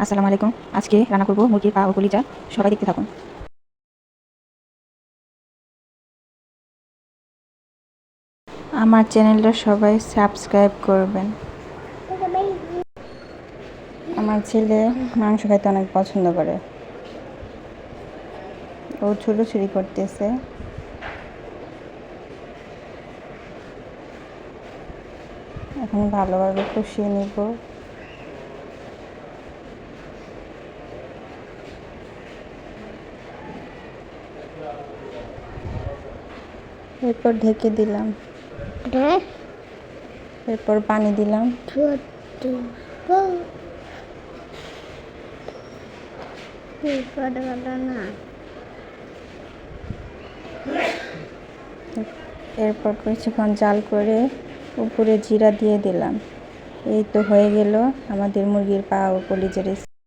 আসসালামু আলাইকুম। আজকে রান্না করব মুরগির পা ও কলিজা। সবাই দেখতে থাকুন। আমার চ্যানেলটা সবাই সাবস্ক্রাইব করবেন। আমার ছেলে মাংস খাইতে অনেক পছন্দ করে। ও ছুটোছুটি করতেছে। এখন ভালোভাবে কষিয়ে নিব। এরপর ঢেকে দিলাম। এরপর পানি দিলাম। এরপর কিছুক্ষণ জাল করে উপরে জিরা দিয়ে দিলাম। এই তো হয়ে গেল আমাদের মুরগির পা ও কলিজার রেসিপি।